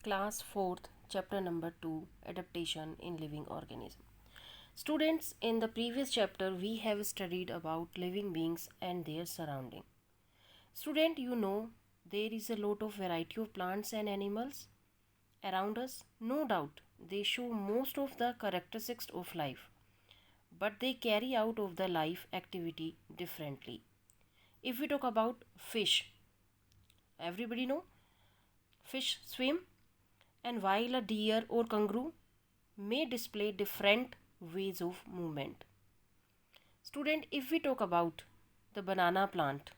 Class 4th, chapter number 2, Adaptation in Living Organism. Students, in the previous chapter we have studied about living beings and their surrounding. Student, you know there is a lot of variety of plants and animals around us. No doubt they show most of the characteristics of life, but they carry out of the life activity differently. If we talk about fish, everybody know fish swim, and while a deer or kangaroo may display different ways of movement. Student, if we talk about the banana plant,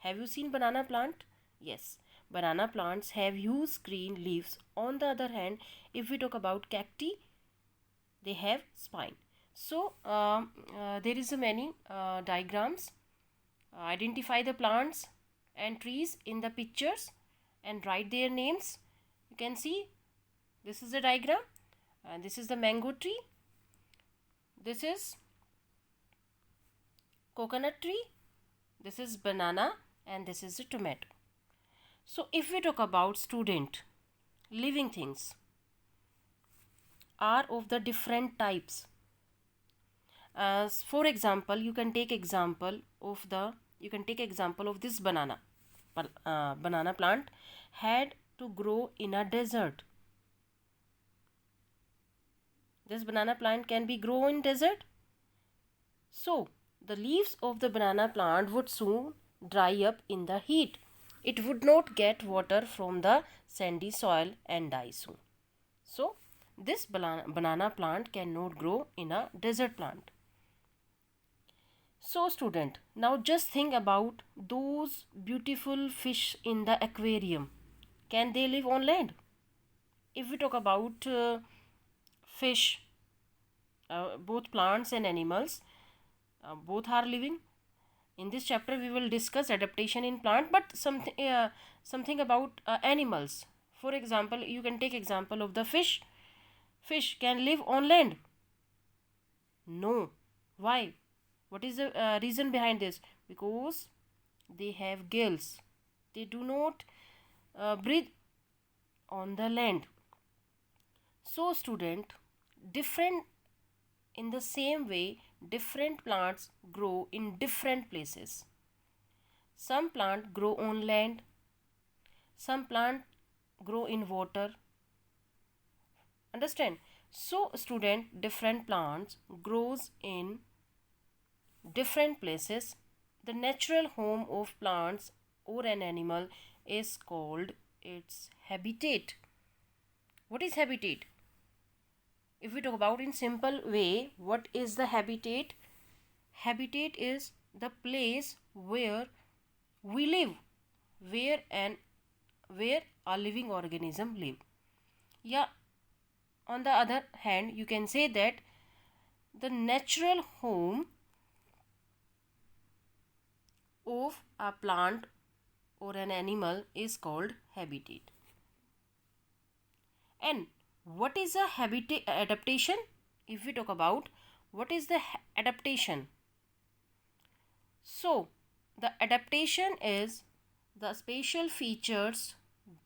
have you seen banana plant? Yes, banana plants have huge green leaves. On the other hand, if we talk about cacti, they have spine. So there is a many diagrams. Identify the plants and trees in the pictures and write their names. You can see this is the diagram, and this is the mango tree, this is coconut tree, this is banana, and this is the tomato. So if we talk about student, living things are of the different types. As for example, you can take example of this banana. Banana plant had to grow in a desert. This banana plant can be grown in desert. So the leaves of the banana plant would soon dry up in the heat. It would not get water from the sandy soil and die soon. So this banana plant cannot grow in a desert plant. So student, now just think about those beautiful fish in the aquarium. Can they live on land? If we talk about fish, both plants and animals, both are living. In this chapter we will discuss adaptation in plant, but something about animals. For example, you can take example of the fish. Fish can live on land? No. Why? What is the reason behind this? Because they have gills. They do not breathe on the land. So student, different in the same way, different plants grow in different places. Some plants grow on land, some plants grow in water. Understand? So student, different plants grows in different places. The natural home of plants or an animal is called its habitat. What is habitat? If we talk about in simple way, what is the habitat? Habitat is the place where we live, where a living organism live. Yeah, on the other hand, you can say that the natural home of a plant or an animal is called habitat. And what is a habitat adaptation? If we talk about what is the adaptation, so the adaptation is the spatial features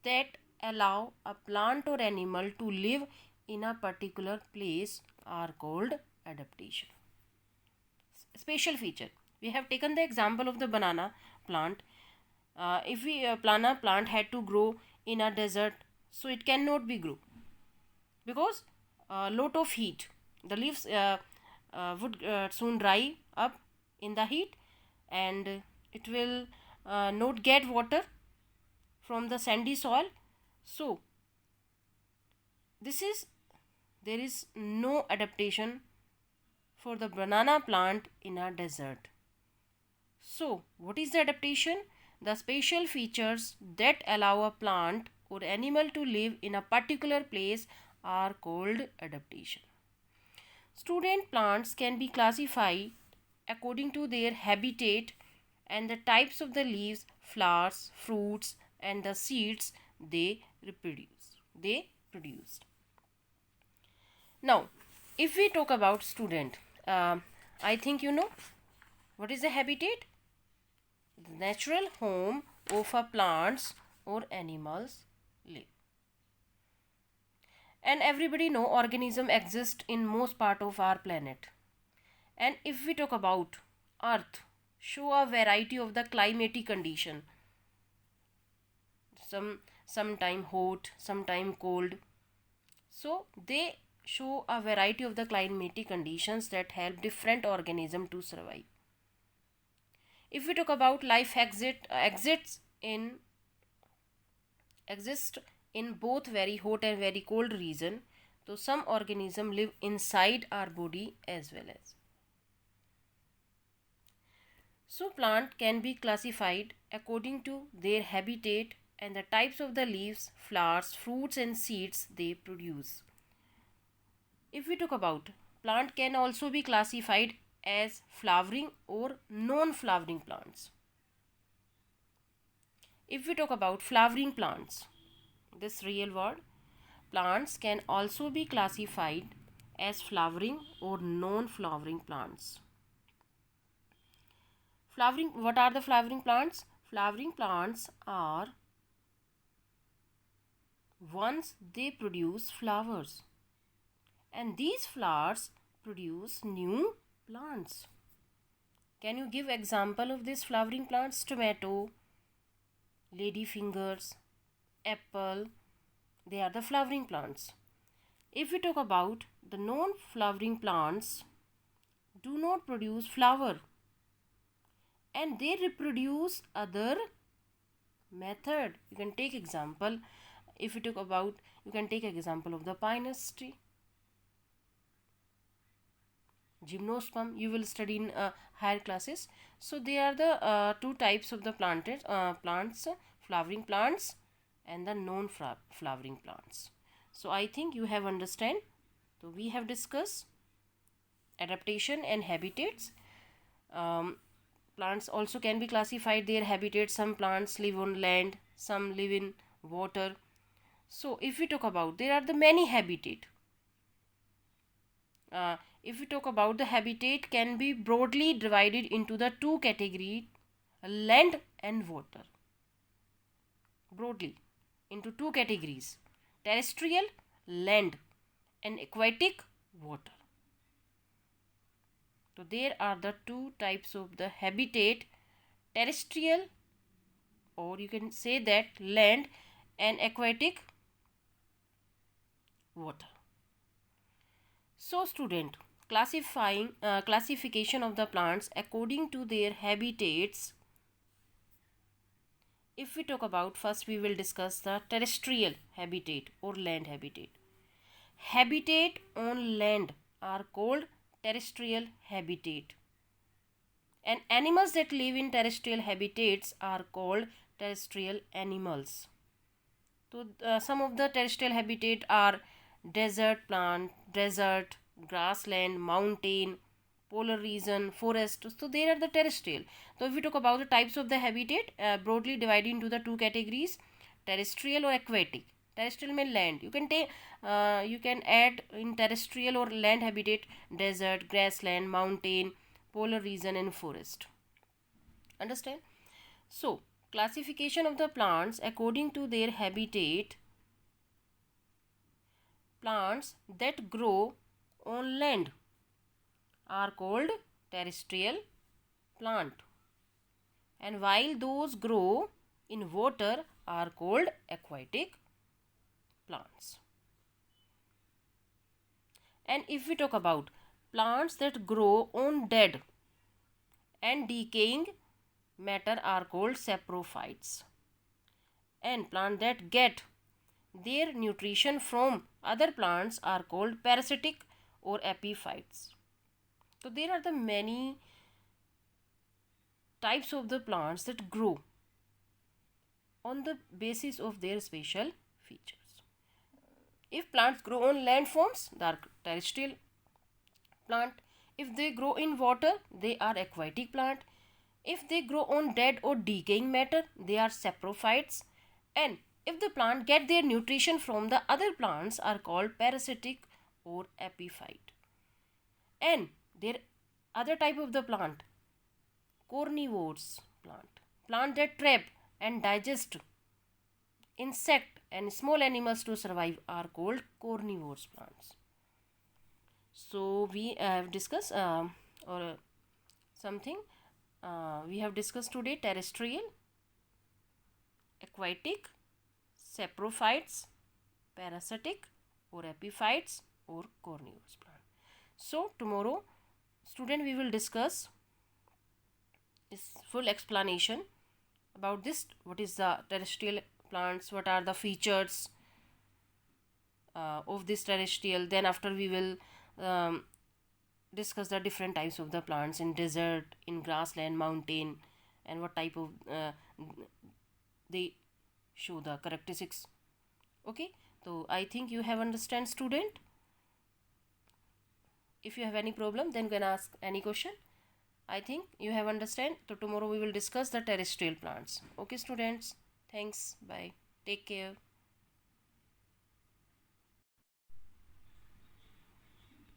that allow a plant or animal to live in a particular place are called adaptation. Spatial feature, we have taken the example of the banana plant. If we banana plant had to grow in a desert, so it cannot be grow because lot of heat. The leaves would soon dry up in the heat, and it will not get water from the sandy soil. So there is no adaptation for the banana plant in a desert. So what is the adaptation? The spatial features that allow a plant or animal to live in a particular place are called adaptation. Student, plants can be classified according to their habitat and the types of the leaves, flowers, fruits, and the seeds they produce. Now, if we talk about student, I think you know what is the habitat? The natural home of a plants or animals live. And everybody know organism exist in most part of our planet. And if we talk about earth, show a variety of the climatic condition, sometime hot, sometime cold. So they show a variety of the climatic conditions that help different organism to survive. If we talk about life exist in both very hot and very cold region, so some organism live inside our body as well as. So plant can be classified according to their habitat and the types of the leaves, flowers, fruits and seeds they produce. If we talk about plant can also be classified as flowering or non-flowering plants. If we talk about flowering plants, this real word, plants can also be classified as flowering or non-flowering plants. Flowering, what are the flowering plants? Flowering plants are ones they produce flowers, and these flowers produce new plants. Can you give example of these flowering plants? Tomato, ladyfingers, apple, they are the flowering plants. If we talk about the non-flowering plants, do not produce flower and they reproduce other method. You can take example, if you talk about, you can take example of the pinus tree, gymnosperm, you will study in higher classes. So they are the two types of the plants, flowering plants and the non-flowering plants. So I think you have understand. So we have discussed adaptation and habitats. Plants also can be classified their habitats. Some plants live on land, some live in water. So if we talk about, there are the many habitat. If we talk about the habitat can be broadly divided into the two categories, land and water. Broadly into two categories, terrestrial, land, and aquatic, water. So there are the two types of the habitat, terrestrial, or you can say that land, and aquatic, water. So student, classification of the plants according to their habitats. If we talk about, first we will discuss the terrestrial habitat or land habitat. Habitat on land are called terrestrial habitat, and animals that live in terrestrial habitats are called terrestrial animals. So some of the terrestrial habitat are desert plant, desert, grassland, mountain, polar region, forest. So there are the terrestrial. So if we talk about the types of the habitat, broadly divided into the two categories, terrestrial or aquatic. Terrestrial means land. You can add in terrestrial or land habitat desert, grassland, mountain, polar region and forest. Understand? So classification of the plants according to their habitat. Plants that grow on land are called terrestrial plant, and while those grow in water are called aquatic plants. And if we talk about plants that grow on dead and decaying matter are called saprophytes, and plants that get their nutrition from other plants are called parasitic or epiphytes. So there are the many types of the plants that grow on the basis of their special features. If plants grow on landforms, they are terrestrial plant. If they grow in water, they are aquatic plant. If they grow on dead or decaying matter, they are saprophytes. And if the plant get their nutrition from the other plants are called parasitic or epiphyte. And there other type of the plant, carnivores plant that trap and digest insect and small animals to survive are called carnivorous plants. So we have discussed or something we have discussed today: terrestrial, aquatic, saprophytes, parasitic, or epiphytes, or carnivorous plant. So tomorrow, student, we will discuss this full explanation about this. What is the terrestrial plants? What are the features of this terrestrial? Then after we will discuss the different types of the plants in desert, in grassland, mountain, and what type of they show the characteristics. Okay, so I think you have understand, student. If you have any problem, then you can ask any question. I think you have understand. So tomorrow we will discuss the terrestrial plants. Okay, students. Thanks. Bye. Take care.